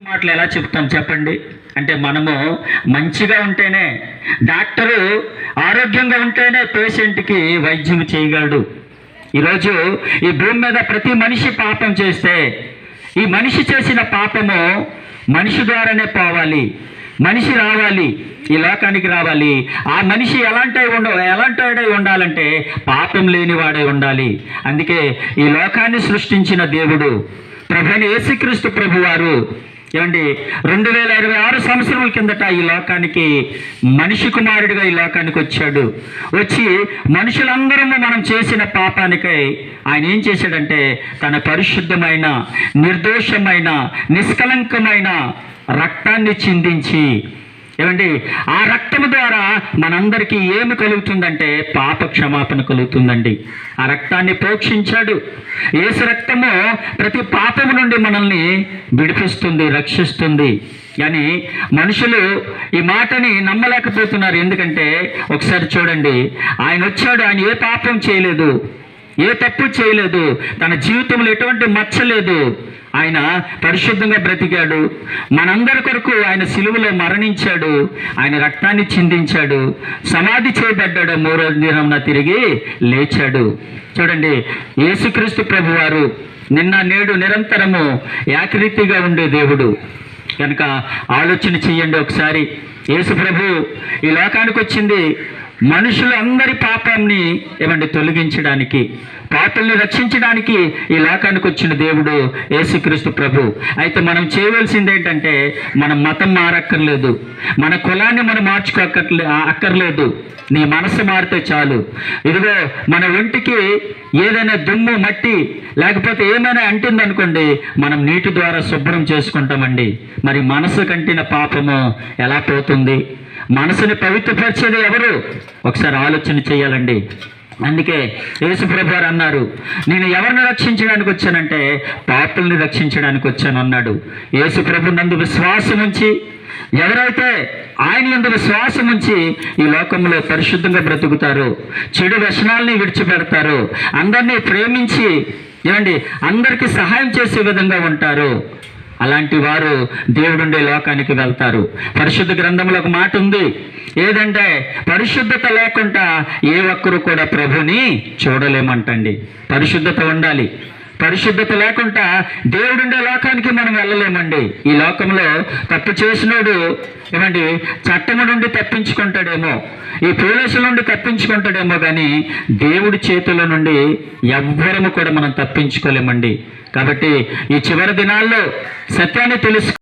మాటలు ఎలా చెప్తాం చెప్పండి? అంటే మనము మంచిగా ఉంటేనే, డాక్టరు ఆరోగ్యంగా ఉంటేనే పేషెంట్కి వైద్యం చేయగలడు. ఈరోజు ఈ భూమి మీద ప్రతి మనిషి పాపం చేస్తే, ఈ మనిషి చేసిన పాపము మనిషి ద్వారానే పోవాలి, మనిషి రావాలి, ఈ లోకానికి రావాలి. ఆ మనిషి ఎలాంటివాడై ఉండాలంటే పాపం లేనివాడై ఉండాలి. అందుకే ఈ లోకాన్ని సృష్టించిన దేవుడు ప్రభువైన యేసుక్రీస్తు ప్రభువారు 2026 సంవత్సరాల కిందట ఈ లోకానికి మనిషి కుమారుడిగా ఈ లోకానికి వచ్చాడు. వచ్చి మనుషులందరూ మనం చేసిన పాపానికై ఆయన ఏం చేశాడంటే తన పరిశుద్ధమైన, నిర్దోషమైన, నిష్కలంకమైన రక్తాన్ని చిందించి ఆ రక్తము ద్వారా మనందరికీ ఏమి కలుగుతుందంటే పాప క్షమాపణ కలుగుతుందండి. ఆ రక్తాన్ని ప్రోక్షించాడు. యేసు రక్తము ప్రతి పాపము నుండి మనల్ని విడిపిస్తుంది, రక్షిస్తుంది. కానీ మనుషులు ఈ మాటని నమ్మలేకపోతున్నారు. ఎందుకంటే ఒకసారి చూడండి, ఆయన వచ్చాడు, ఆయన ఏ పాపం చేయలేదు, ఏ తప్పు చేయలేదు, తన జీవితంలో ఎటువంటి మచ్చ లేదు. ఆయన పరిశుద్ధంగా బ్రతికాడు. మనందరి కొరకు ఆయన సిలువలో మరణించాడు, ఆయన రక్తాన్ని చిందించాడు, సమాధి చేయబడ్డాడు, 3వ దినమున తిరిగి లేచాడు. చూడండి, యేసుక్రీస్తు ప్రభువారు నిన్న నేడు నిరంతరము ఏకరీతిగా ఉండే దేవుడు. కనుక ఆలోచన చెయ్యండి ఒకసారి. యేసు ప్రభు ఈ లోకానికి వచ్చింది మనుషులందరి పాపాన్ని తొలగించడానికి, పాపల్ని రక్షించడానికి ఈ లోకానికి వచ్చిన దేవుడు యేసుక్రీస్తు ప్రభు. అయితే మనం చేయవలసింది ఏంటంటే, మన మతం మారక్కర్లేదు, మన కులాన్ని మనం అక్కర్లేదు. నీ మనసు మారితే చాలు. ఇదిగో మన ఒంటికి ఏదైనా దుమ్ము, మట్టి లేకపోతే ఏమైనా అంటుందనుకోండి, మనం నీటి ద్వారా శుభ్రం చేసుకుంటామండి. మరి మనసు కంటిన పాపము ఎలా పోతుంది? మనసుని పవిత్రపరిచేది ఎవరు? ఒకసారి ఆలోచన చేయాలండి. అందుకే యేసుప్రభు వారు అన్నారు, నేను ఎవరిని రక్షించడానికి వచ్చానంటే పాపుల్ని రక్షించడానికి వచ్చాను అన్నాడు. యేసుప్రభు నందు విశ్వాసం ఉంచి, ఎవరైతే ఆయన నందు విశ్వాసం ఉంచి ఈ లోకంలో పరిశుద్ధంగా బ్రతుకుతారో, చెడు వ్యసనాల్ని విడిచిపెడతారో, అందరినీ ప్రేమించి అందరికీ సహాయం చేసే విధంగా ఉంటారు, అలాంటి వారు దేవుడుండే లోకానికి వెళ్తారు. పరిశుద్ధ గ్రంథంలో ఒక మాట ఉంది, ఏదంటే పరిశుద్ధత లేకుండా ఏ ఒక్కరు కూడా ప్రభుని చూడలేమంటండి. పరిశుద్ధత ఉండాలి. పరిశుద్ధత లేకుండా దేవుడుండే లోకానికి మనం వెళ్ళలేమండి. ఈ లోకంలో తప్పు చేసినోడు చట్టము నుండి తప్పించుకుంటాడేమో, ఈ పోలీసుల నుండి తప్పించుకుంటాడేమో, కానీ దేవుడి చేతుల నుండి ఎవ్వరము కూడా మనం తప్పించుకోలేమండి. కాబట్టి ఈ చివరి దినాల్లో సత్యాన్ని తెలుసు